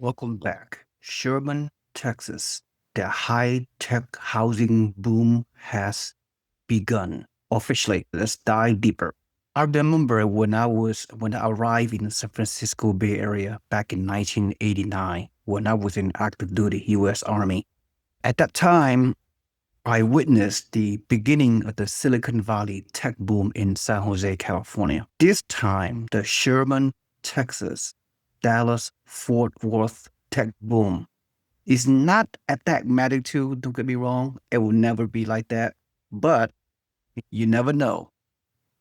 Welcome back. Sherman, Texas. The high-tech housing boom has begun. Officially, let's dive deeper. I remember when I arrived in the San Francisco Bay Area back in 1989, when I was in active duty U.S. Army. At that time, I witnessed the beginning of the Silicon Valley tech boom in San Jose, California. This time, the Sherman, Texas, Dallas, Fort Worth tech boom is not at that magnitude. Don't get me wrong. It will never be like that, but you never know.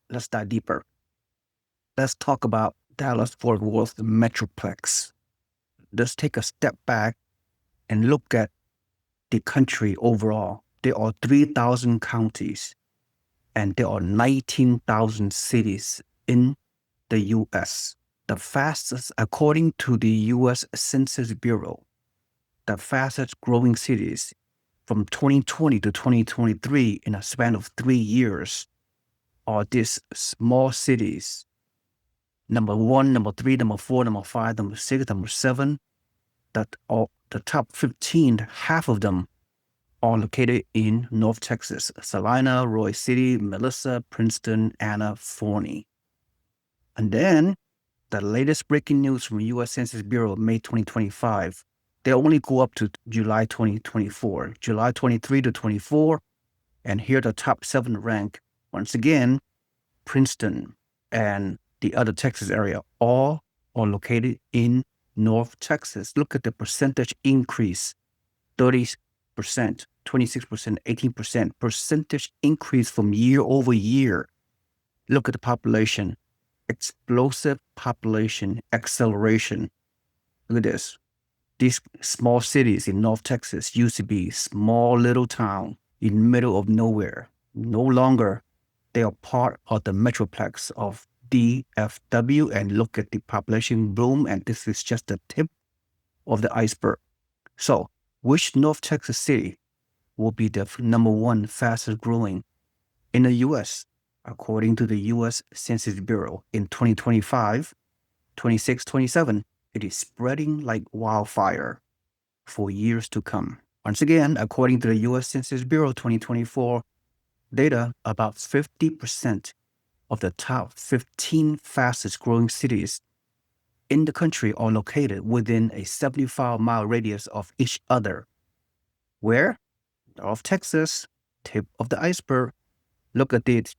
Let's dive deeper. Let's talk about Dallas, Fort Worth, the Metroplex. Let's take a step back and look at the country overall. There are 3,000 counties and there are 19,000 cities in the U.S. The fastest, according to the U.S. Census Bureau, the fastest growing cities from 2020 to 2023 in a span of 3 years are these small cities. Number 1, number 3, number 4, number 5, number 6, number 7, that are the top 15, half of them are located in North Texas: Salina, Roy City, Melissa, Preston, Anna, Forney. And then the latest breaking news from U.S. Census Bureau, May 2025, they only go up to July 2024, July 23 to 24. And here the top 7 rank, once again, Princeton and the other Texas area, all are located in North Texas. Look at the percentage increase: 30%, 26%, 18% percentage increase from year over year. Look at the population, explosive population acceleration. Look at this. These small cities in North Texas used to be small little town in the middle of nowhere. No longer, they are part of the Metroplex of DFW, and look at the population boom, and this is just the tip of the iceberg. So, which North Texas city will be the number 1 fastest growing in the U.S., according to the U.S. Census Bureau in 2025, 26, 27? It is spreading like wildfire for years to come. Once again, according to the U.S. Census Bureau 2024 data, about 50% of the top 15 fastest growing cities in the country are located within a 75-mile radius of each other. Where? North Texas, tip of the iceberg. Look at this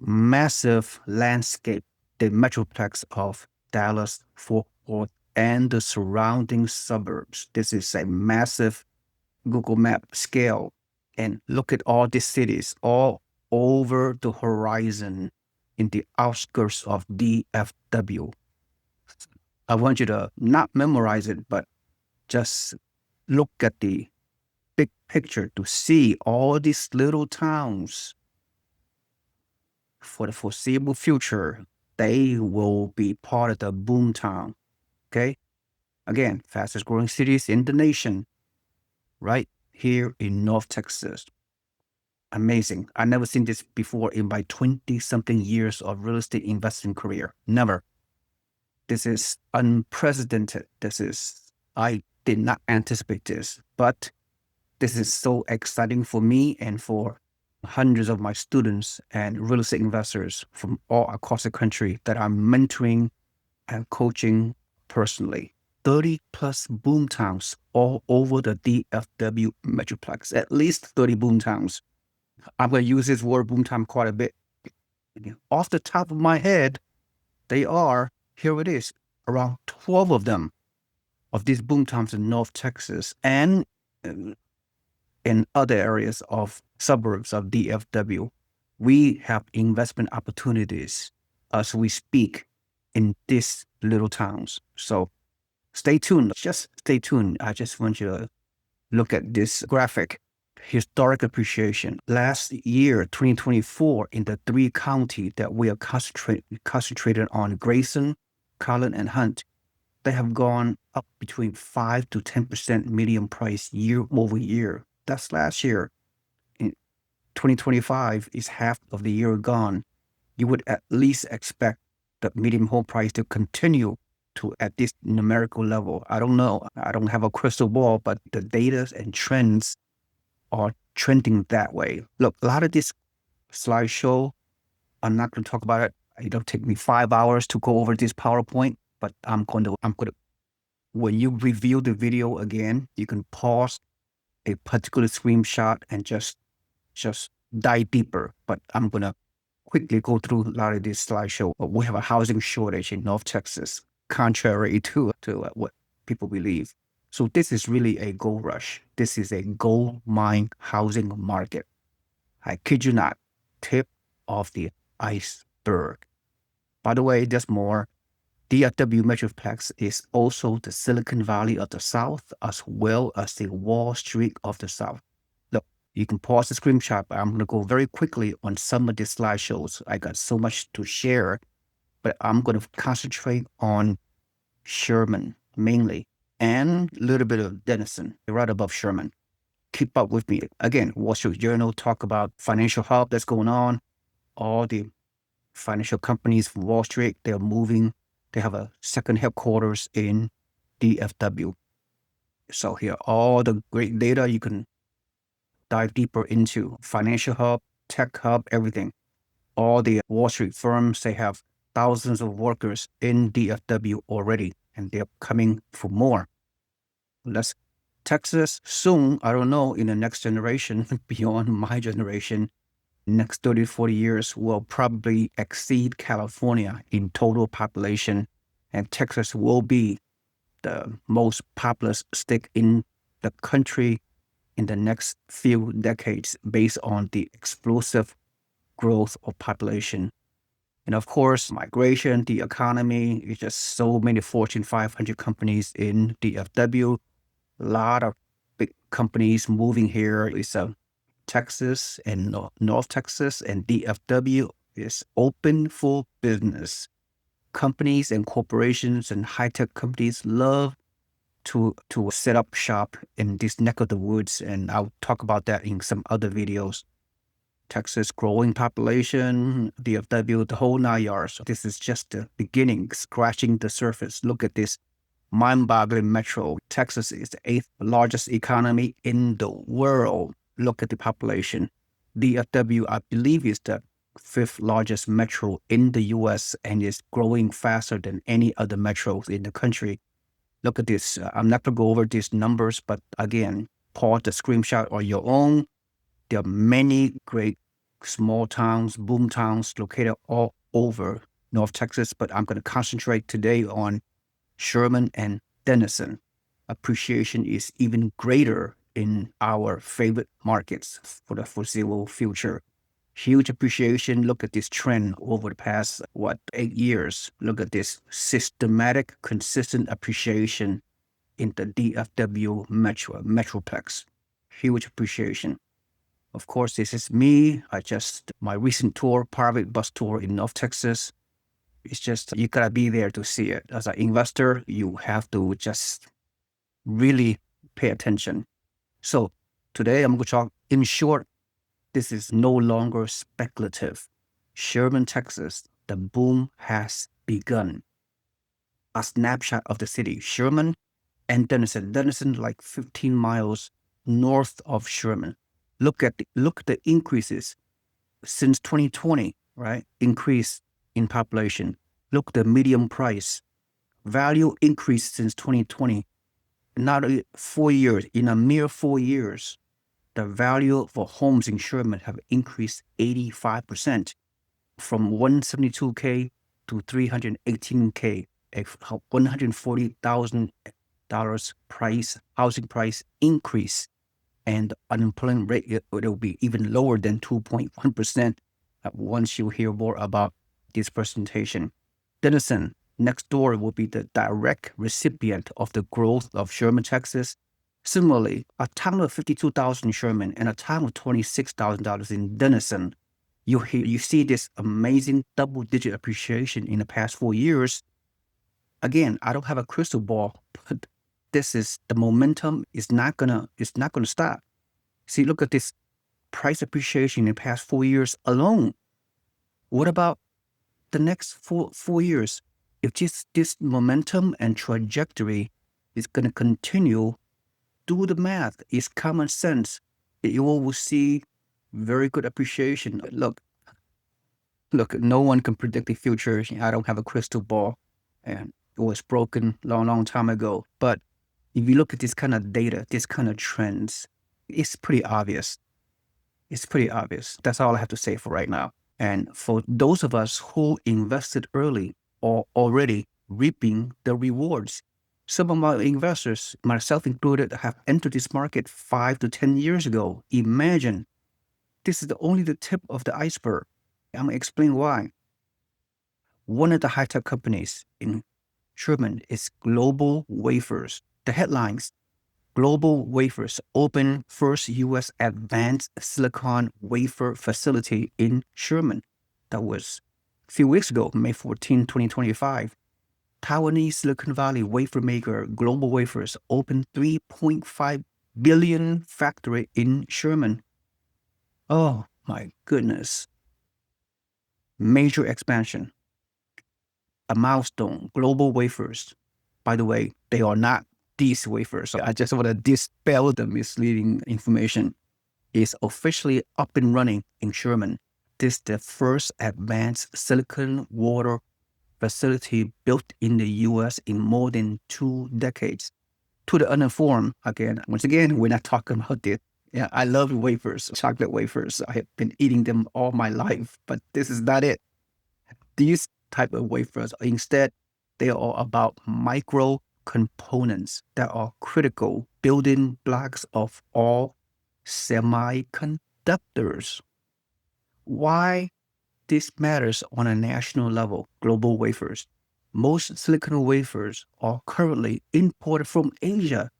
massive landscape, the Metroplex of Dallas, Fort Worth, and the surrounding suburbs. This is a massive Google Map scale. And look at all these cities all over the horizon in the outskirts of DFW. I want you to not memorize it, but just look at the big picture to see all these little towns. For the foreseeable future, they will be part of the boom town. Okay? Again, fastest growing cities in the nation, right here in North Texas. Amazing. I never seen this before in my 20-something years of real estate investing career. Never. This is unprecedented. I did not anticipate this, but this is so exciting for me and for hundreds of my students and real estate investors from all across the country that I'm mentoring and coaching personally. 30 plus boom towns all over the DFW Metroplex, at least 30 boom towns. I'm going to use this word boom town quite a bit. Off the top of my head, here it is, around 12 of them, of these boom towns in North Texas and in other areas of suburbs of DFW. We have investment opportunities as we speak in these little towns. So stay tuned. Just stay tuned. I just want you to look at this graphic. Historic appreciation. Last year, 2024, in the 3 counties that we are concentrated on, Grayson, Collin, and Hunt, they have gone up between 5 to 10% median price year over year. That's last year. In 2025 is half of the year gone. You would at least expect the median home price to continue to at this numerical level. I don't know. I don't have a crystal ball, but the data and trends are trending that way. Look, a lot of this slideshow, I'm not going to talk about it. It'll take me 5 hours to go over this PowerPoint, but I'm going to, when you review the video again, you can pause a particular screenshot and just dive deeper. But I'm going to quickly go through a lot of this slideshow. We have a housing shortage in North Texas, contrary to what people believe. So this is really a gold rush. This is a gold mine housing market. I kid you not, tip of the iceberg. By the way, there's more. DFW Metroplex is also the Silicon Valley of the South, as well as the Wall Street of the South. Look, you can pause the screenshot, but I'm going to go very quickly on some of these slideshows. I got so much to share, but I'm going to concentrate on Sherman mainly, and a little bit of Denison, right above Sherman. Keep up with me. Again, Wall Street Journal talk about financial hub that's going on. All the financial companies from Wall Street, they're moving. They have a second headquarters in DFW. So here, all the great data you can dive deeper into. Financial hub, tech hub, everything. All the Wall Street firms, they have thousands of workers in DFW already, and they're coming for more. Texas soon, I don't know, in the next generation, beyond my generation, next 30, 40 years will probably exceed California in total population. And Texas will be the most populous state in the country in the next few decades based on the explosive growth of population. And of course, migration, the economy, it's just so many Fortune 500 companies in DFW. A lot of big companies moving here. It's Texas and North Texas and DFW is open for business. Companies and corporations and high-tech companies love to set up shop in this neck of the woods, and I'll talk about that in some other videos. Texas growing population, DFW, the whole 9 yards. This is just the beginning, scratching the surface. Look at this mind-boggling metro. Texas is the 8th largest economy in the world. Look at the population. DFW, I believe, is the 5th largest metro in the U.S. and is growing faster than any other metros in the country. Look at this. I'm not going to go over these numbers, but again, pause the screenshot on your own. There are many great small towns, boom towns located all over North Texas, but I'm going to concentrate today on Sherman and Denison. Appreciation is even greater in our favorite markets for the foreseeable future. Huge appreciation. Look at this trend over the past, 8 years. Look at this systematic, consistent appreciation in the DFW Metroplex. Huge appreciation. Of course, this is me. My recent tour, private bus tour in North Texas. It's just, you gotta be there to see it. As an investor, you have to just really pay attention. So today I'm going to talk, in short, this is no longer speculative. Sherman, Texas, the boom has begun. A snapshot of the city, Sherman and Denison. Denison, like 15 miles north of Sherman. Look at the increases since 2020, right? Increase in population. Look at the median price. Value increase since 2020. Not 4 years, in a mere 4 years, the value for homes in Sherman have increased 85%, from $172K to $318K, a $140,000 housing price increase, and the unemployment rate, it will be even lower than 2.1% once you hear more about this presentation. Denison, next door, will be the direct recipient of the growth of Sherman, Texas. Similarly, a town of 52,000 in Sherman and a town of $26,000 in Denison, you see this amazing double-digit appreciation in the past 4 years. Again, I don't have a crystal ball, but this is the momentum is not gonna stop. See, look at this price appreciation in the past 4 years alone. What about the next four years? If this momentum and trajectory is going to continue, do the math. It's common sense. You will see very good appreciation. Look, no one can predict the future. I don't have a crystal ball, and it was broken long time ago. But if you look at this kind of data, this kind of trends, it's pretty obvious. It's pretty obvious. That's all I have to say for right now. And for those of us who invested early or already reaping the rewards, some of my investors, myself included, have entered this market 5 to 10 years ago. Imagine this is only the tip of the iceberg. I'm going to explain why. One of the high-tech companies in Sherman is Global Wafers. The headlines: Global Wafers open first U.S. advanced silicon wafer facility in Sherman. That was a few weeks ago, May 14, 2025. Taiwanese Silicon Valley wafer maker Global Wafers opened 3.5 billion factory in Sherman. Oh my goodness. Major expansion. A milestone. Global Wafers. By the way, they are not these wafers. So I just want to dispel the misleading information. Is officially up and running in Sherman. This is the first advanced silicon water facility built in the U.S. in more than 2 decades. To the uninformed, once again, we're not talking about this. Yeah, I love wafers, chocolate wafers. I have been eating them all my life, but this is not it. These type of wafers, instead, they are about micro components that are critical building blocks of all semiconductors. Why this matters on a national level? Global Wafers. Most silicon wafers are currently imported from Asia,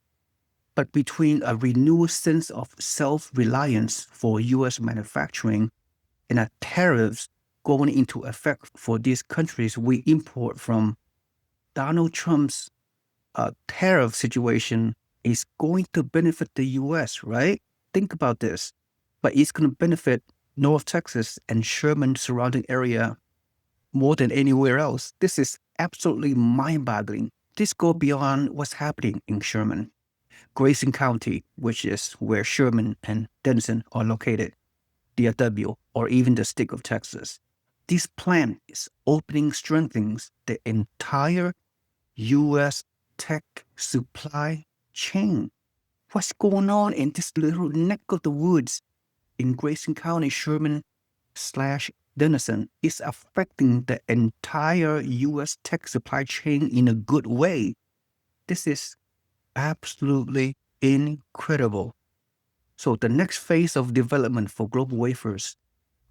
but between a renewed sense of self-reliance for U.S. manufacturing and a tariffs going into effect for these countries we import from, Donald Trump's tariff situation is going to benefit the U.S., right? Think about this. But it's going to benefit North Texas and Sherman surrounding area more than anywhere else. This is absolutely mind-boggling. This goes beyond what's happening in Sherman. Grayson County, which is where Sherman and Denison are located, DFW, or even the state of Texas. This plant is opening strengthens the entire U.S. tech supply chain. What's going on in this little neck of the woods in Grayson County, Sherman / Denison is affecting the entire U.S. tech supply chain in a good way. This is absolutely incredible. So the next phase of development for Global Wafers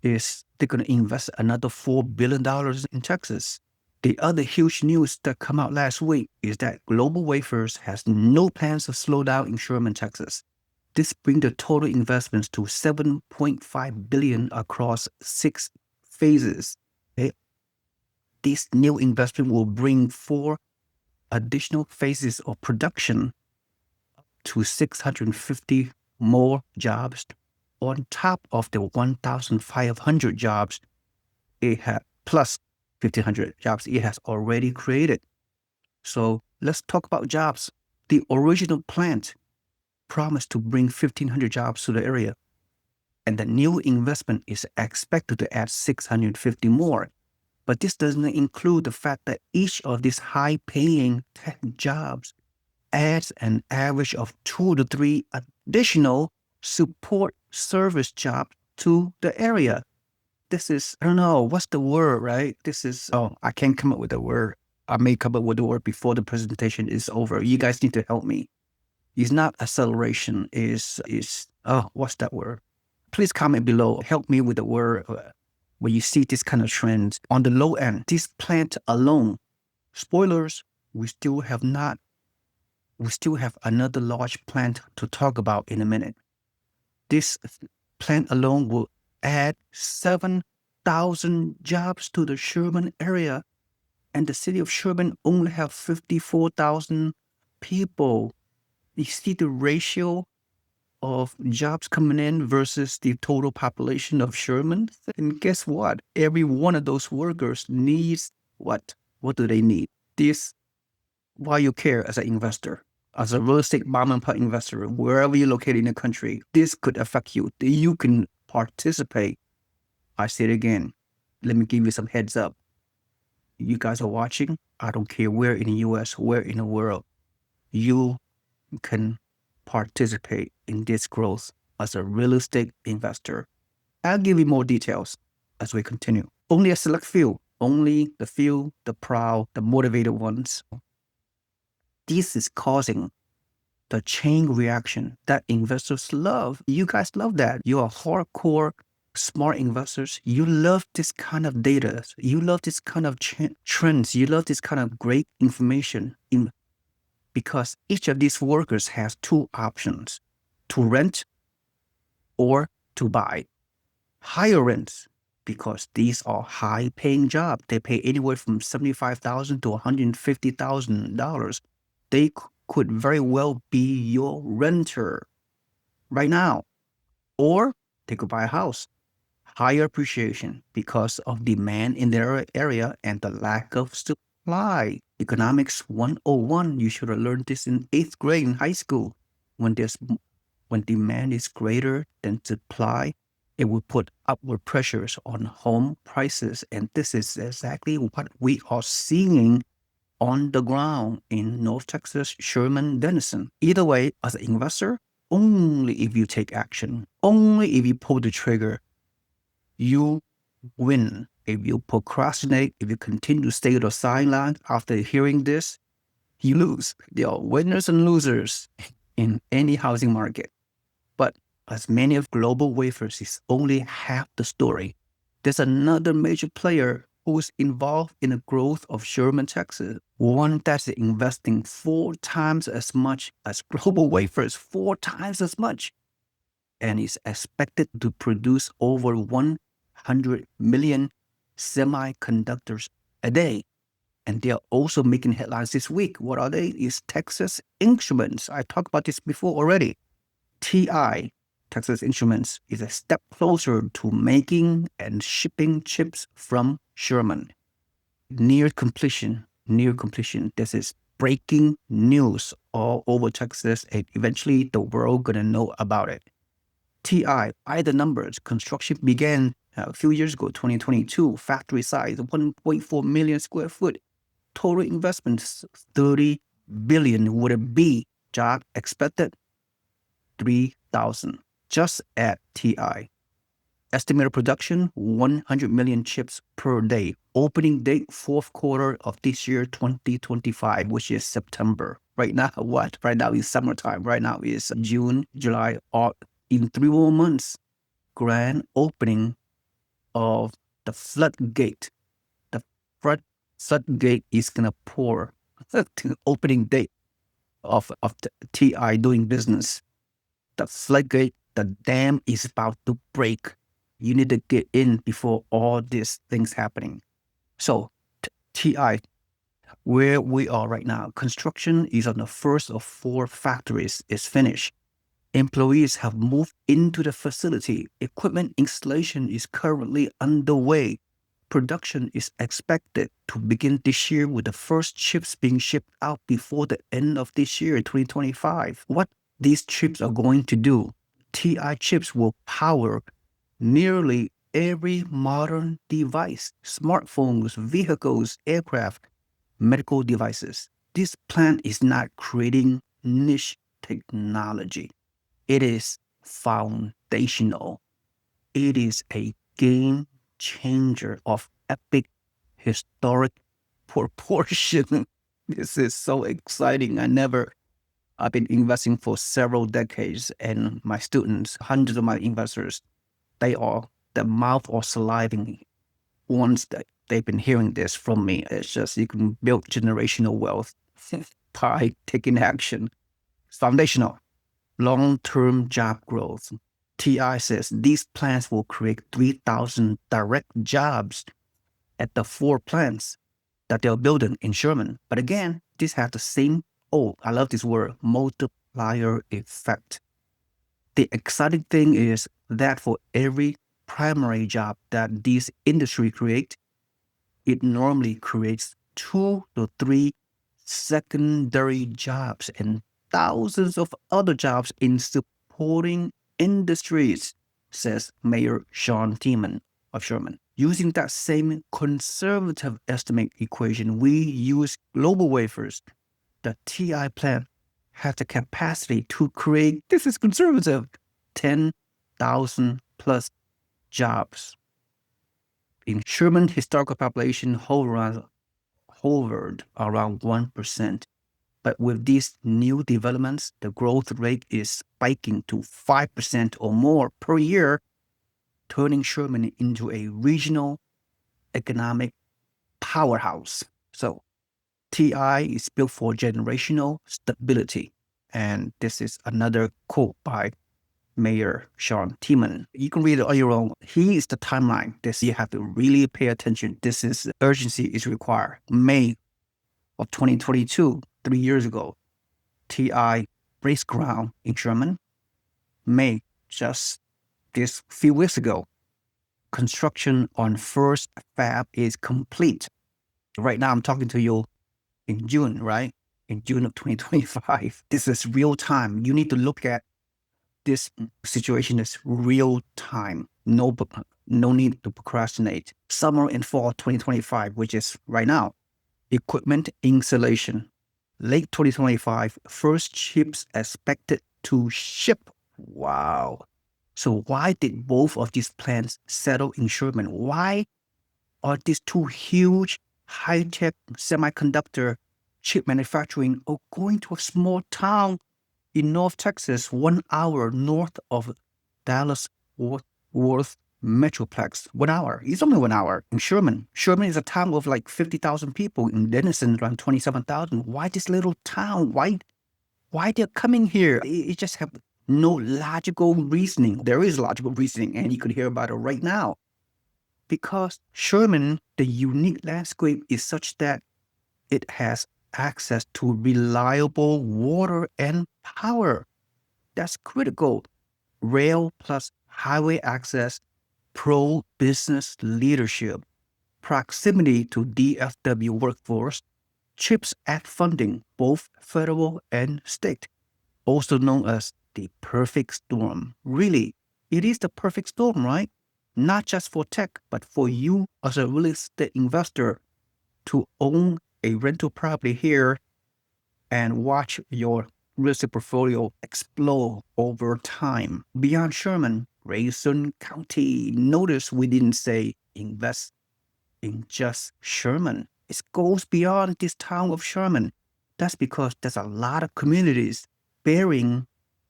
is they're going to invest another $4 billion in Texas. The other huge news that come out last week is that Global Wafers has no plans to slow down in Sherman, Texas. This brings the total investments to $7.5 billion across 6 phases. Okay? This new investment will bring 4 additional phases of production to 650 more jobs on top of the 1,500 jobs it had, plus 1,500 jobs it has already created. So let's talk about jobs. The original plant promised to bring 1,500 jobs to the area, and the new investment is expected to add 650 more. But this doesn't include the fact that each of these high-paying tech jobs adds an average of 2 to 3 additional support service jobs to the area. This is, I don't know, what's the word, right? I can't come up with a word. I may come up with a word before the presentation is over. You guys need to help me. It's not acceleration, what's that word? Please comment below. Help me with the word when you see this kind of trend. On the low end, this plant alone, spoilers, we still have another large plant to talk about in a minute. This plant alone will add 7,000 jobs to the Sherman area, and the city of Sherman only have 54,000 people. You see the ratio of jobs coming in versus the total population of Sherman? And guess what? Every one of those workers needs what? What do they need? This, why you care as an investor, as a real estate mom and pop investor, wherever you're located in the country, this could affect you. You can participate. I say it again. Let me give you some heads up. You guys are watching. I don't care where in the US, where in the world, you can participate in this growth as a real estate investor. I'll give you more details as we continue. Only a select few, only the few, the proud, the motivated ones. This is causing the chain reaction that investors love. You guys love that. You are hardcore smart investors. You love this kind of data. You love this kind of trends. You love this kind of great information because each of these workers has two options: to rent or to buy. Higher rents, because these are high paying jobs. They pay anywhere from $75,000 to $150,000. They could very well be your renter right now. Or they could buy a house. Higher appreciation because of demand in their area and the lack of supply. Economics 101, you should have learned this in 8th grade in high school. When demand is greater than supply, it will put upward pressures on home prices. And this is exactly what we are seeing on the ground in North Texas, Sherman, Denison. Either way, as an investor, only if you take action, only if you pull the trigger, you win. If you procrastinate, if you continue to stay on the sideline after hearing this, you lose. There are winners and losers in any housing market. But as many of global Wafers is only half the story. There's another major player who is involved in the growth of Sherman, Texas, one that's investing 4 times as much as global Wafers, 4 times as much, and is expected to produce over 100 million semiconductors a day. And they are also making headlines this week. What are they? It's Texas Instruments. I talked about this before already. TI, Texas Instruments, is a step closer to making and shipping chips from Sherman. Near completion. This is breaking news all over Texas, and eventually the world gonna know about it. TI, by the numbers, construction began a few years ago, 2022. Factory size 1.4 million square foot. Total investments 30 billion. Would it be? Job expected 3,000 just at TI. Estimated production 100 million chips per day. Opening date 4th quarter of this year, 2025, which is September. Right now, what? Right now is summertime. Right now is June, July, in 3 more months. Grand opening of the floodgate. The floodgate is gonna pour. Opening date of the TI doing business. The floodgate, the dam is about to break. You need to get in before all these things happening. So TI, where we are right now, construction is on the first of 4 factories is finished. Employees have moved into the facility. Equipment installation is currently underway. Production is expected to begin this year with the first chips being shipped out before the end of this year, 2025. What these chips are going to do? TI chips will power nearly every modern device: smartphones, vehicles, aircraft, medical devices. This plant is not creating niche technology. It is foundational. It is a game changer of epic historic proportion. This is so exciting. I've been investing for several decades, and my students, hundreds of my investors, their mouth are saliving once they've been hearing this from me. It's just, you can build generational wealth by taking action. It's foundational. Long-term job growth. TI says these plants will create 3,000 direct jobs at the 4 plants that they're building in Sherman. But again, this has the same, I love this word, multiplier effect. The exciting thing is that for every primary job that this industry creates, it normally creates 2 to 3 secondary jobs and thousands of other jobs in supporting industries, says Mayor Sean Tiemann of Sherman. Using that same conservative estimate equation, we use global wafers. The TI plant has the capacity to create, this is conservative, 10,000 plus jobs. In Sherman, historical population hovered around 1%. But with these new developments, the growth rate is spiking to 5% or more per year, turning Sherman into a regional economic powerhouse. So TI is built for generational stability. And this is another quote by Mayor Sean Tiemann. You can read it on your own. He is the timeline. This you have to really pay attention. This is urgency is required. May of 2022, 3 years ago, TI breaks ground in Sherman. May, just this few weeks ago, construction on first fab is complete. Right now, I'm talking to you in June, right? In June of 2025. This is real time. You need to look at this situation as real time. No need to procrastinate. Summer and fall 2025, which is right now. Equipment installation. Late 2025, first chips expected to ship. Wow. So why did both of these plants settle in Sherman? Why are these two huge high-tech semiconductor chip manufacturing are going to a small town in North Texas, 1 hour north of Dallas-Fort Worth Metroplex? 1 hour. It's only 1 hour in Sherman. Sherman is a town of like 50,000 people. In Denison, around 27,000. Why this little town? Why they're coming here? It just have no logical reasoning. There is logical reasoning, and you could hear about it right now. Because Sherman, the unique landscape is such that it has access to reliable water and power. That's critical. Rail plus highway access, pro-business leadership, proximity to DFW workforce, CHIPS Act funding, both federal and state, also known as the perfect storm. Really, it is the perfect storm, right? Not just for tech, but for you as a real estate investor to own a rental property here and watch your real estate portfolio explode over time. Beyond Sherman, Grayson County. Notice we didn't say invest in just Sherman. It goes beyond this town of Sherman. That's because there's a lot of communities bearing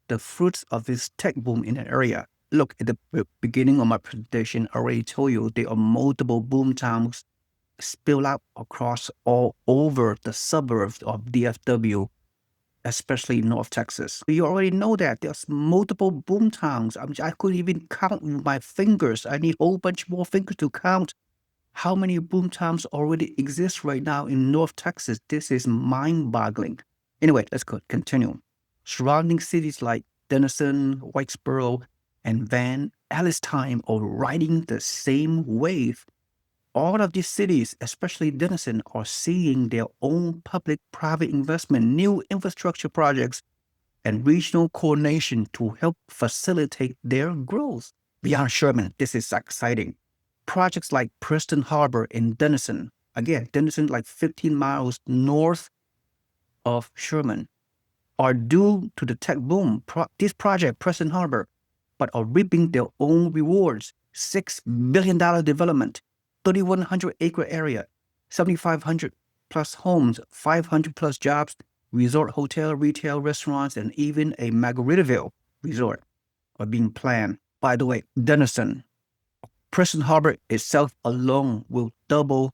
the fruits of this tech boom in an area. Look, at the beginning of my presentation, I already told you there are multiple boom towns spill out across all over the suburbs of DFW, especially North Texas. You already know that there's multiple boom towns. I couldn't even count with my fingers. I need a whole bunch more fingers to count how many boom towns already exist right now in North Texas. This is mind-boggling. Anyway, let's continue. Surrounding cities like Denison, Whitesboro, and Van Alstyne are riding the same wave. All of these cities, especially Denison, are seeing their own public-private investment, new infrastructure projects, and regional coordination to help facilitate their growth. Beyond Sherman, this is exciting. Projects like Preston Harbor in Denison, again, Denison like 15 miles north of Sherman, are due to the tech boom. This project, Preston Harbor, but are reaping their own rewards. $6 billion development, 3,100 acre area, 7,500 plus homes, 500 plus jobs, resort, hotel, retail, restaurants, and even a Margaritaville resort are being planned. By the way, Denison, Preston Harbor itself alone will double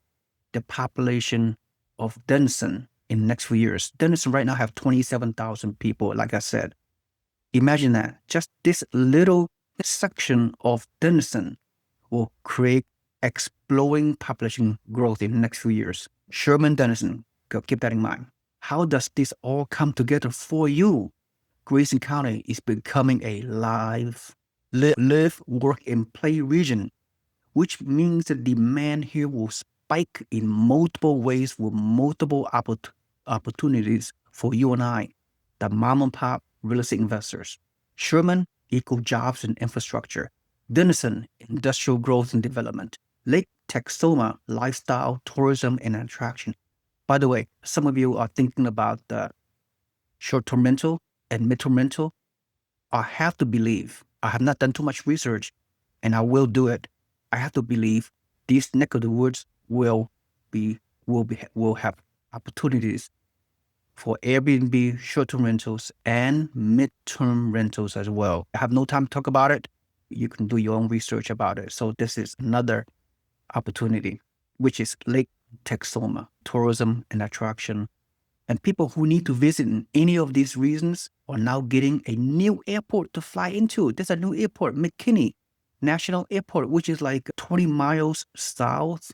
the population of Denison in the next few years. Denison right now have 27,000 people, like I said. Imagine that. Just this little section of Denison will create exploding population growth in the next few years. Sherman, Denison, keep that in mind. How does this all come together for you? Grayson County is becoming a live, work, and play region, which means the demand here will spike in multiple ways with multiple opportunities for you and I, the mom and pop real estate investors. Sherman, equal jobs and infrastructure. Denison, industrial growth and development. Lake Texoma, lifestyle, tourism, and attraction. By the way, some of you are thinking about the short-term rental and mid-term rental. I have to believe, I have not done too much research, and I will do it. I have to believe these neck of the woods will have opportunities for Airbnb short-term rentals and mid-term rentals as well. I have no time to talk about it. You can do your own research about it. So this is another opportunity, which is Lake Texoma, tourism and attraction. And people who need to visit in any of these regions are now getting a new airport to fly into. There's a new airport, McKinney National Airport, which is like 20 miles south.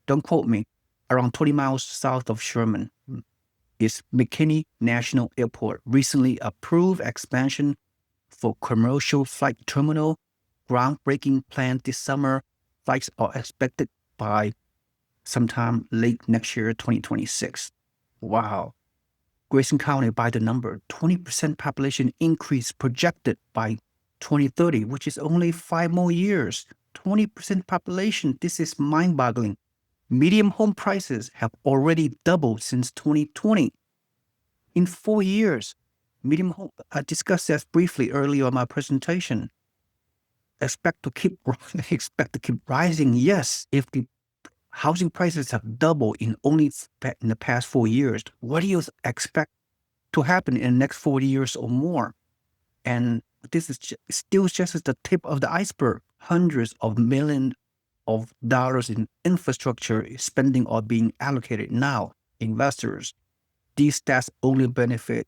Don't quote me. Around 20 miles south of Sherman is McKinney National Airport. Recently approved expansion for commercial flight terminal. Groundbreaking planned this summer. Flights are expected by sometime late next year, 2026. Wow. Grayson County, by the number, 20% population increase projected by 2030, which is only 5 more years. 20% population. This is mind-boggling. Median home prices have already doubled since 2020. In 4 years, median home, I discussed that briefly earlier in my presentation. Expect to keep rising. Yes, if the housing prices have doubled in the past 4 years, what do you expect to happen in the next 40 years or more? And this is still just the tip of the iceberg. Hundreds of millions of dollars in infrastructure spending are being allocated now. Investors, these stats only benefit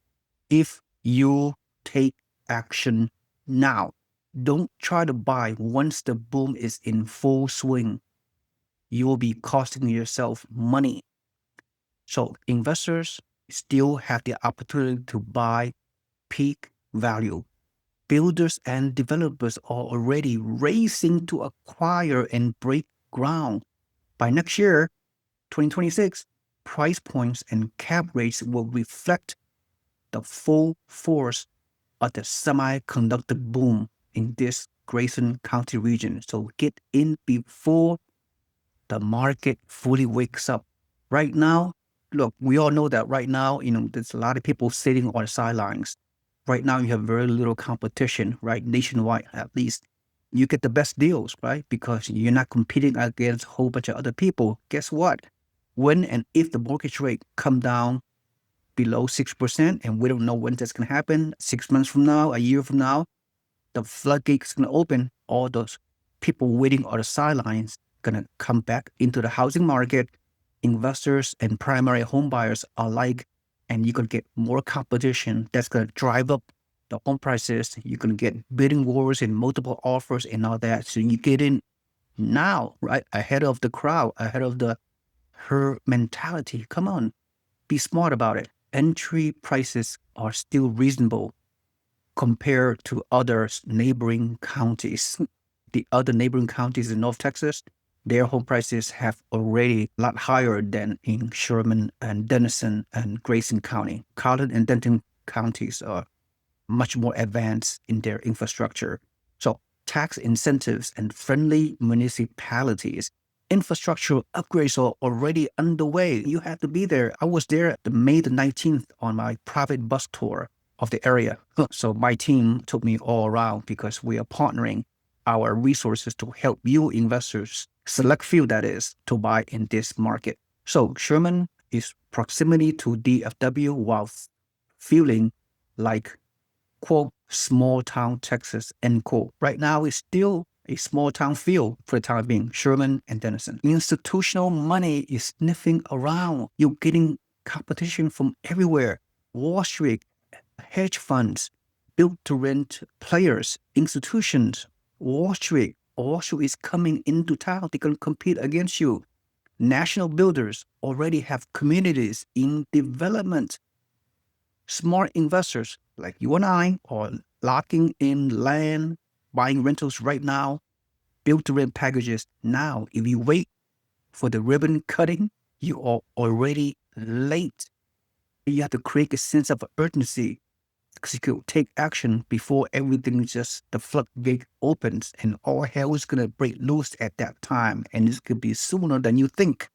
if you take action now. Don't try to buy once the boom is in full swing. You will be costing yourself money. So investors still have the opportunity to buy peak value. Builders and developers are already racing to acquire and break ground. By next year, 2026, price points and cap rates will reflect the full force of the semiconductor boom in this Grayson County region. So get in before the market fully wakes up. Right now, look, we all know that right now, there's a lot of people sitting on the sidelines. Right now, you have very little competition, right? Nationwide, at least. You get the best deals, right? Because you're not competing against a whole bunch of other people. Guess what? When and if the mortgage rate come down below 6%, and we don't know when that's going to happen, 6 months from now, a year from now, the floodgates going to open. All those people waiting on the sidelines going to come back into the housing market. Investors and primary home buyers alike, and you can get more competition. That's going to drive up the home prices. You can get bidding wars and multiple offers and all that. So you get in now, right? Ahead of the crowd, ahead of the herd mentality. Come on, be smart about it. Entry prices are still reasonable compared to other neighboring counties. The other neighboring counties in North Texas, their home prices have already a lot higher than in Sherman and Denison and Grayson County. Collin and Denton counties are much more advanced in their infrastructure. So tax incentives and friendly municipalities, infrastructure upgrades are already underway. You have to be there. I was there at May the 19th on my private bus tour of the area. So my team took me all around because we are partnering our resources to help you investors, select few that is, to buy in this market. So Sherman is proximity to DFW while feeling like, quote, small town Texas, end quote. Right now it's still a small town feel for the time being, Sherman and Denison. Institutional money is sniffing around. You're getting competition from everywhere. Wall Street, hedge funds, built-to-rent players, institutions, Wall Street is coming into town. They can compete against you. National builders already have communities in development. Smart investors like you and I are locking in land, buying rentals right now, built-to-rent packages now. If you wait for the ribbon cutting, you are already late. You have to create a sense of urgency because you could take action before everything just the floodgate opens and all hell is going to break loose at that time. And this could be sooner than you think.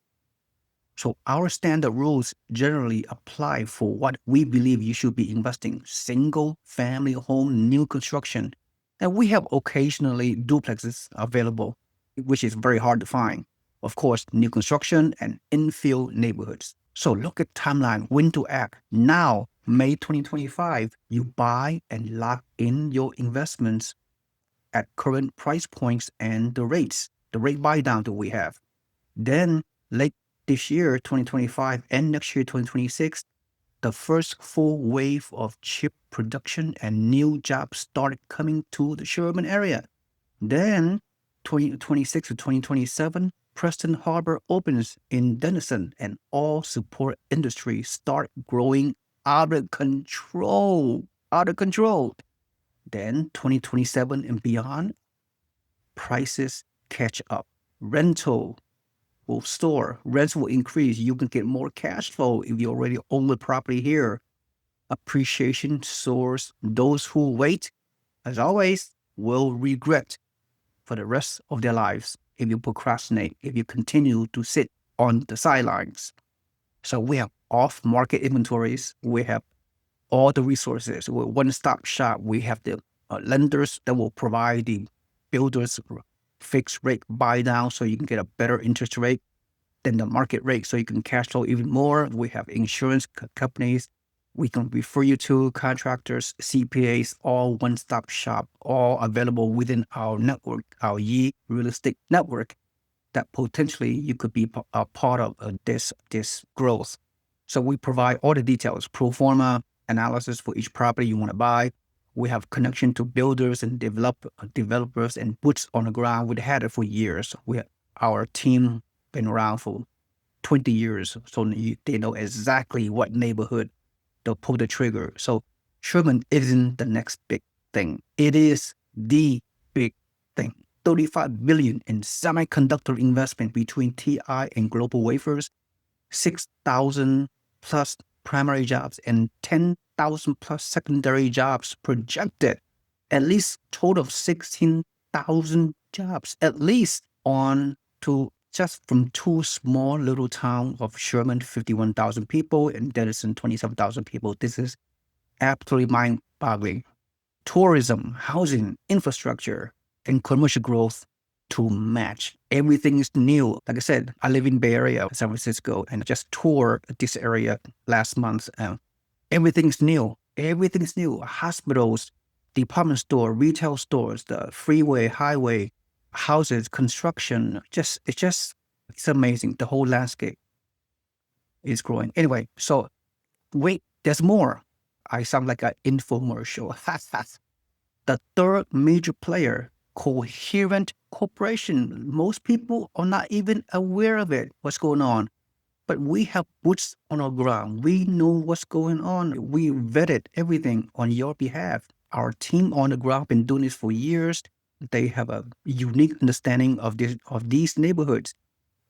So our standard rules generally apply for what we believe you should be investing: single family home, new construction. And we have occasionally duplexes available, which is very hard to find. Of course, new construction and infill neighborhoods. So look at timeline, when to act. Now, May 2025, you buy and lock in your investments at current price points and the rates, the rate buy down that we have. Then late this year, 2025, and next year, 2026, the first full wave of chip production and new jobs started coming to the Sherman area. Then 2026 to 2027, Preston Harbor opens in Denison and all support industries start growing out of control, out of control. Then 2027 and beyond, prices catch up. Rental will soar, rents will increase. You can get more cash flow if you already own the property here. Appreciation soars. Those who wait, as always, will regret for the rest of their lives if you procrastinate, if you continue to sit on the sidelines. So we have off-market inventories. We have all the resources. We're one-stop shop. We have the lenders that will provide the builders fixed rate buy down so you can get a better interest rate than the market rate so you can cash flow even more. We have insurance companies. We can refer you to contractors, CPAs, all one-stop shop, all available within our network, our Yi real estate network, that potentially you could be a part of this growth. So we provide all the details, pro forma analysis for each property you want to buy. We have connection to builders and developers and boots on the ground. We've had it for years. Our team been around for 20 years, so they know exactly what neighborhood they'll pull the trigger. So Sherman isn't the next big thing. It is the big thing. $35 billion in semiconductor investment between TI and Global Wafers, 6,000 plus primary jobs and 10,000 plus secondary jobs projected. At least total of 16,000 jobs, at least on to just from two small little towns of Sherman, 51,000 people, and Denison, 27,000 people. This is absolutely mind-boggling. Tourism, housing, infrastructure, and commercial growth to match. Everything is new. Like I said, I live in Bay Area, San Francisco, and I just toured this area last month. Everything's new. Everything's new. Hospitals, department store, retail stores, the freeway, highway, houses, construction. It's amazing. The whole landscape is growing. Anyway, so wait, there's more. I sound like an infomercial. The third major player, Coherent Corporation. Most people are not even aware of it, what's going on. But we have boots on our ground. We know what's going on. We vetted everything on your behalf. Our team on the ground been doing this for years. They have a unique understanding of these neighborhoods.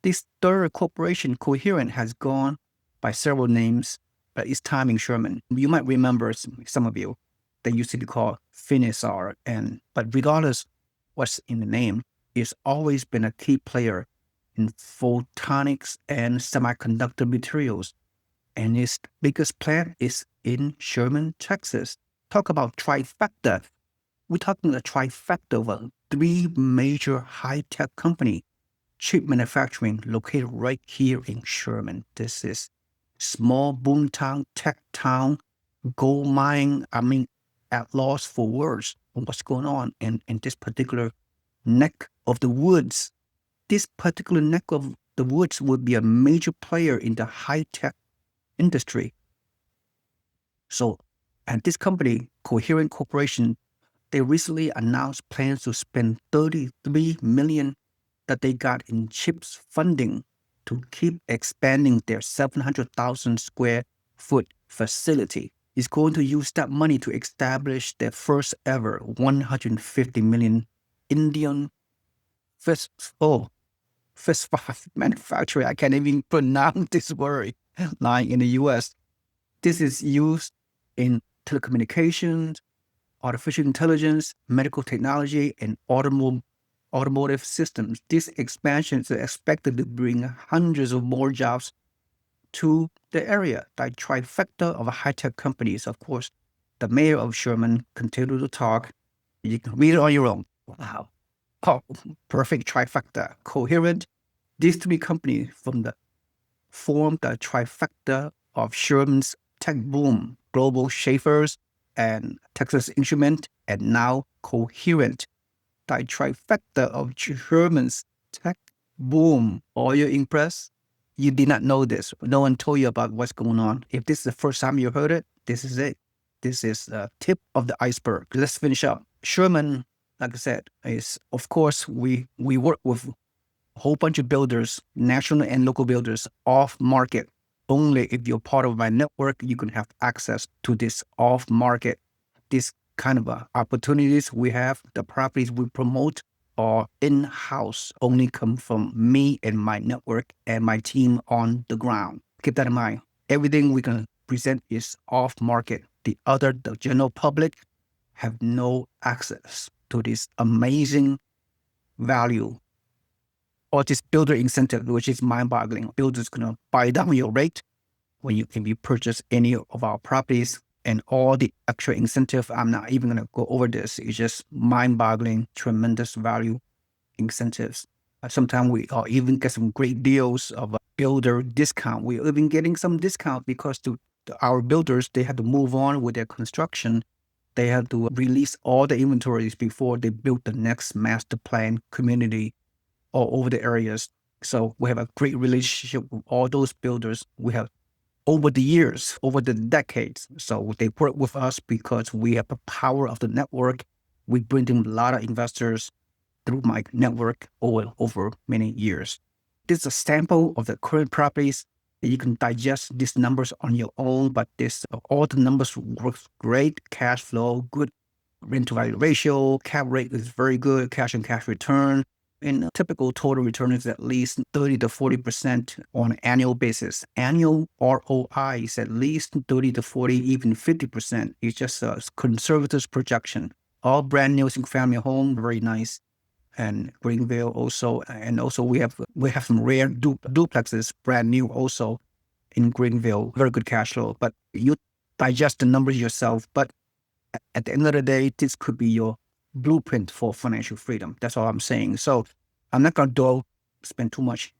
This third corporation, Coherent, has gone by several names, but it's timing Sherman. You might remember, some of you, they used to be called Finisar. But regardless what's in the name, it's always been a key player in photonics and semiconductor materials. And its biggest plant is in Sherman, Texas. Talk about trifecta. We're talking a trifecta of three major high-tech company, chip manufacturing located right here in Sherman. This is small boomtown, tech town, gold mine. At loss for words on what's going on in this particular neck of the woods. This particular neck of the woods would be a major player in the high-tech industry. So, and this company, Coherent Corporation, they recently announced plans to spend $33 million that they got in CHIPS funding to keep expanding their 700,000 square foot facility. Is going to use that money to establish their first ever 150 million Indian festival first five manufacturer. I can't even pronounce this word line in the US. This is used in telecommunications, artificial intelligence, medical technology, and automotive systems. This expansion is expected to bring hundreds of more jobs to the area. The trifecta of high-tech companies, of course. The mayor of Sherman continued to talk. You can read it on your own. Wow. Oh, perfect trifecta. Coherent. These three companies formed the trifecta of Sherman's tech boom. Global Wafers and Texas Instrument, and now Coherent. The trifecta of Sherman's tech boom. Are you impressed? You did not know this. No one told you about what's going on. If this is the first time you heard it, this is it. This is the tip of the iceberg. Let's finish up. Sherman, like I said, is, of course, we work with a whole bunch of builders, national and local builders, off market. Only if you're part of my network, you can have access to this off market, this kind of opportunities we have. The properties we promote are in-house, only come from me and my network and my team on the ground. Keep that in mind. Everything we can present is off market. The general public have no access to this amazing value or this builder incentive, which is mind-boggling. Builders gonna buy down your rate when you purchase any of our properties, and all the extra incentive. I'm not even gonna go over this. It's just mind-boggling, tremendous value incentives. Sometimes we even get some great deals of a builder discount. We're even getting some discount because our builders, they had to move on with their construction. They had to release all the inventories before they built the next master plan community all over the areas. So we have a great relationship with all those builders. We have over the years, over the decades. So they work with us because we have the power of the network. We bring them a lot of investors through my network over many years. This is a sample of the current properties. You can digest these numbers on your own, but all the numbers work great. Cash flow, good rent to value ratio, cap rate is very good, cash and cash return. And typical total return is at least 30 to 40% on an annual basis. Annual ROI is at least 30 to 40, even 50%. It's just a conservative projection. All brand new single family home, very nice. And Greenville also, and also we have some rare duplexes, brand new also in Greenville, very good cash flow. But you digest the numbers yourself. But at the end of the day, this could be your blueprint for financial freedom. That's all I'm saying. So I'm not going to spend too much.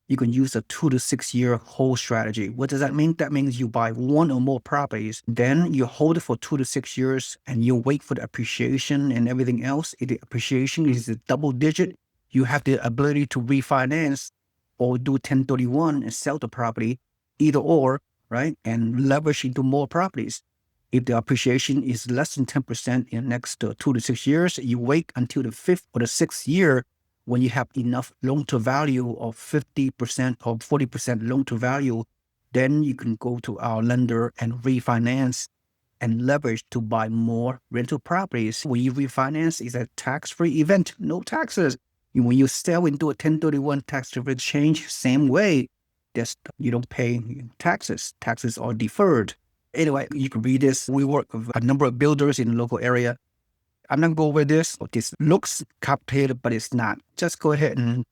You can use a 2 to 6 year hold strategy. What does that mean? That means you buy one or more properties, then you hold it for 2 to 6 years and you wait for the appreciation and everything else. If the appreciation is a double digit, you have the ability to refinance or do 1031 and sell the property, either or, right? And leverage into more properties. If the appreciation is less than 10% in the next 2 to 6 years, you wait until the 5th or the 6th year when you have enough loan to value of 50% or 40% loan to value. Then you can go to our lender and refinance and leverage to buy more rental properties. When you refinance, it's a tax-free event, no taxes. When you sell into a 1031 tax-free exchange, same way, you don't pay taxes. Taxes are deferred. Anyway, you can read this. We work with a number of builders in the local area. I'm not going to go over this. This looks complicated, but it's not. Just go ahead and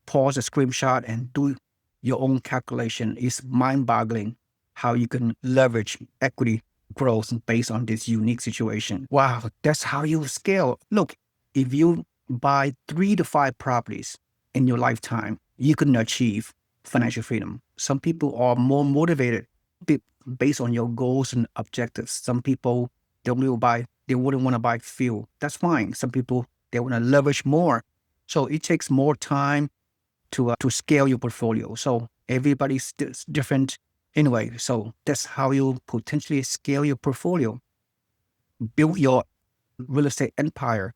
pause the screenshot and do your own calculation. It's mind-boggling how you can leverage equity growth based on this unique situation. Wow, that's how you scale. Look, if you buy 3 to 5 properties in your lifetime, you can achieve financial freedom. Some people are more motivated based on your goals and objectives. Some people, they wouldn't want to buy few. That's fine. Some people, they want to leverage more. So it takes more time to scale your portfolio. So everybody's different anyway. So that's how you potentially scale your portfolio, build your real estate empire.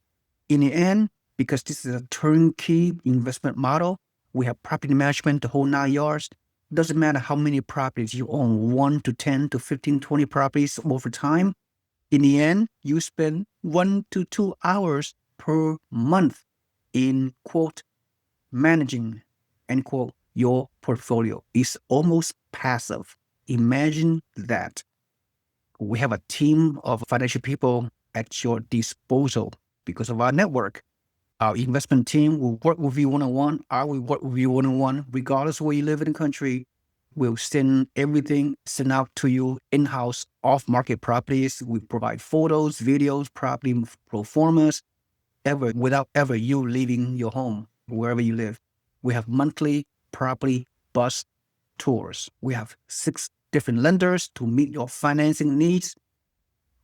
In the end, because this is a turnkey investment model, we have property management, the whole 9 yards. Doesn't matter how many properties you own, 1 to 10 to 15, 20 properties over time. In the end, you spend 1 to 2 hours per month in, quote, managing, end quote, your portfolio is almost passive. Imagine that we have a team of financial people at your disposal because of our network. Our investment team will work with you one-on-one. I will work with you one-on-one, regardless of where you live in the country. We'll send everything sent out to you in-house, off-market properties. We provide photos, videos, property pro formas, without ever you leaving your home, wherever you live. We have monthly property bus tours. We have 6 different lenders to meet your financing needs.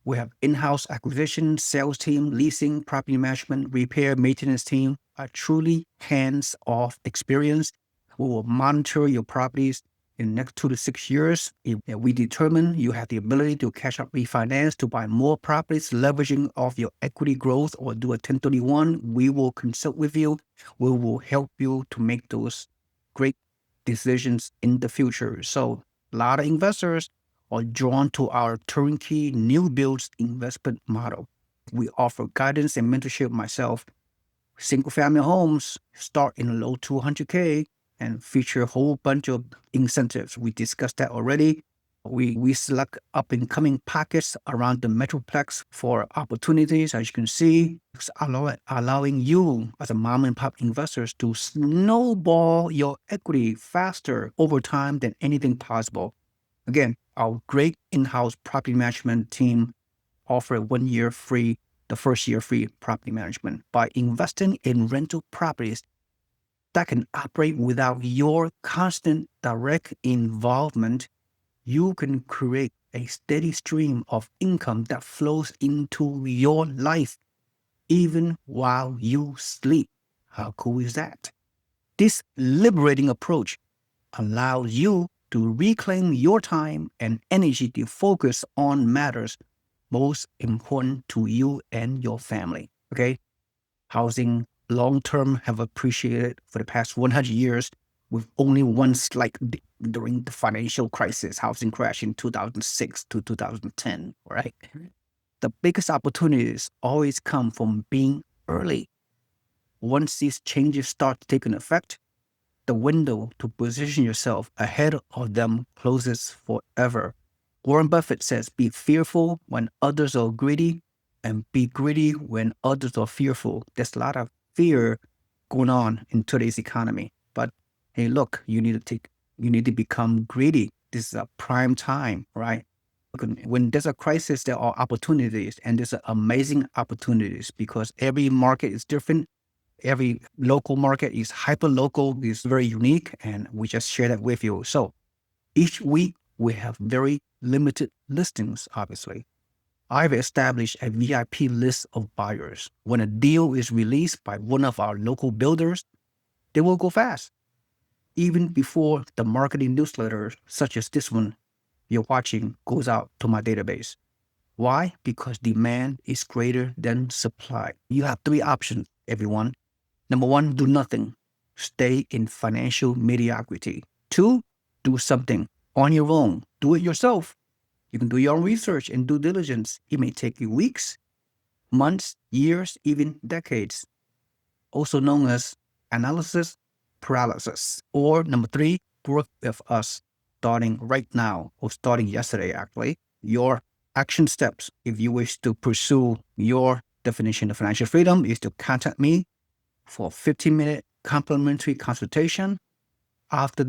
We have in-house acquisition, sales team, leasing, property management, repair, maintenance team, a truly hands-off experience. We will monitor your properties in the next 2 to 6 years. If we determine you have the ability to cash out refinance to buy more properties, leveraging off your equity growth or do a 1031, we will consult with you. We will help you to make those great decisions in the future. So a lot of investors are drawn to our turnkey new builds investment model. We offer guidance and mentorship myself. Single family homes start in low 200K and feature a whole bunch of incentives. We discussed that already. We select up and coming pockets around the Metroplex for opportunities, as you can see, allowing you as a mom and pop investors to snowball your equity faster over time than anything possible. Again, our great in-house property management team offer 1 year free, the first year free property management. By investing in rental properties that can operate without your constant direct involvement, you can create a steady stream of income that flows into your life, even while you sleep. How cool is that? This liberating approach allows you to reclaim your time and energy to focus on matters most important to you and your family. Okay? Housing long-term have appreciated for the past 100 years with only one slight dip during the financial crisis, housing crash in 2006 to 2010, right? The biggest opportunities always come from being early. Once these changes start taking effect, the window to position yourself ahead of them closes forever. Warren Buffett says, be fearful when others are greedy and be greedy when others are fearful. There's a lot of fear going on in today's economy. But hey, look, you need to become greedy. This is a prime time, right? When there's a crisis, there are opportunities, and there's amazing opportunities because every market is different. Every local market is hyper local, is very unique, and we just share that with you. So each week we have very limited listings, obviously. I've established a VIP list of buyers. When a deal is released by one of our local builders, they will go fast, even before the marketing newsletter, such as this one you're watching, goes out to my database. Why? Because demand is greater than supply. You have 3 options, everyone. Number 1, do nothing. Stay in financial mediocrity. 2, do something on your own. Do it yourself. You can do your own research and due diligence. It may take you weeks, months, years, even decades. Also known as analysis paralysis. Or number 3, work with us starting right now or starting yesterday, actually. Your action steps, if you wish to pursue your definition of financial freedom, is to contact me for a 15-minute complimentary consultation. After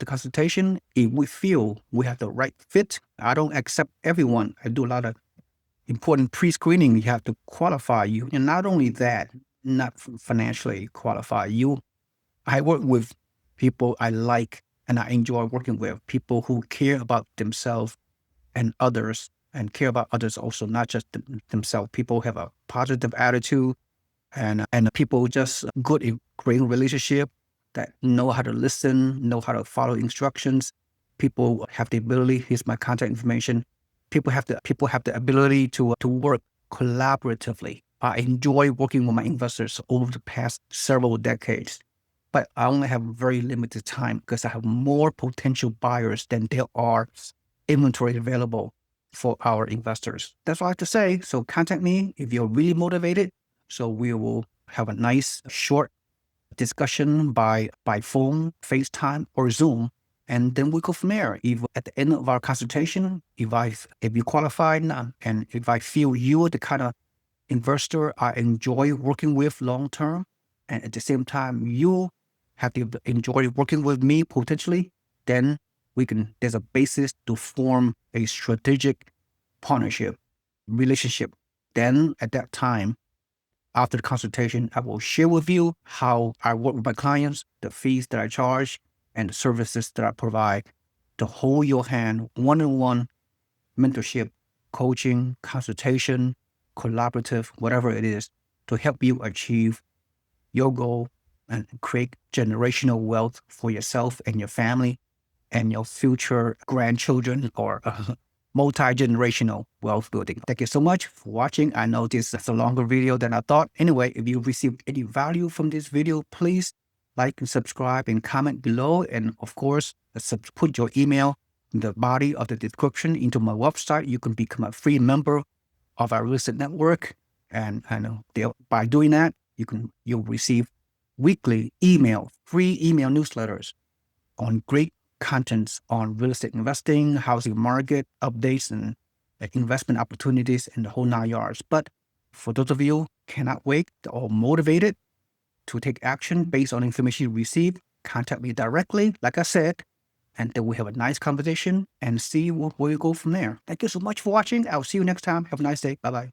consultation, if we feel we have the right fit, I don't accept everyone. I do a lot of important pre-screening. You have to qualify you. And not only that, not financially qualify you. I work with people I like and I enjoy working with, people who care about themselves and others, and care about others also, not just themselves. People have a positive attitude, and people just good in creating relationship, that know how to listen, know how to follow instructions. People have the ability, here's my contact information. People have the ability to work collaboratively. I enjoy working with my investors over the past several decades, but I only have very limited time because I have more potential buyers than there are inventory available for our investors. That's all I have to say. So contact me if you're really motivated. So we will have a nice short discussion by phone, FaceTime, or Zoom. And then we go from there. If at the end of our consultation, if you qualify and if I feel you're the kind of investor I enjoy working with long term, and at the same time you have to enjoy working with me potentially, then there's a basis to form a strategic partnership, relationship. Then at that time, after the consultation, I will share with you how I work with my clients, the fees that I charge, and the services that I provide to hold your hand one-on-one mentorship, coaching, consultation, collaborative, whatever it is, to help you achieve your goal and create generational wealth for yourself and your family and your future grandchildren or multi-generational wealth building. Thank you so much for watching. I know this is a longer video than I thought. Anyway, if you received any value from this video, please like and subscribe and comment below. And of course, put your email in the body of the description into my website. You can become a free member of our real estate network. And by doing that, you'll receive weekly free email newsletters on great contents on real estate investing, housing market updates, and investment opportunities in the whole 9 yards. But for those of you cannot wait or motivated to take action based on information you receive, contact me directly, like I said, and then we have a nice conversation and see where we go from there. Thank you so much for watching. I'll see you next time. Have a nice day. Bye-bye.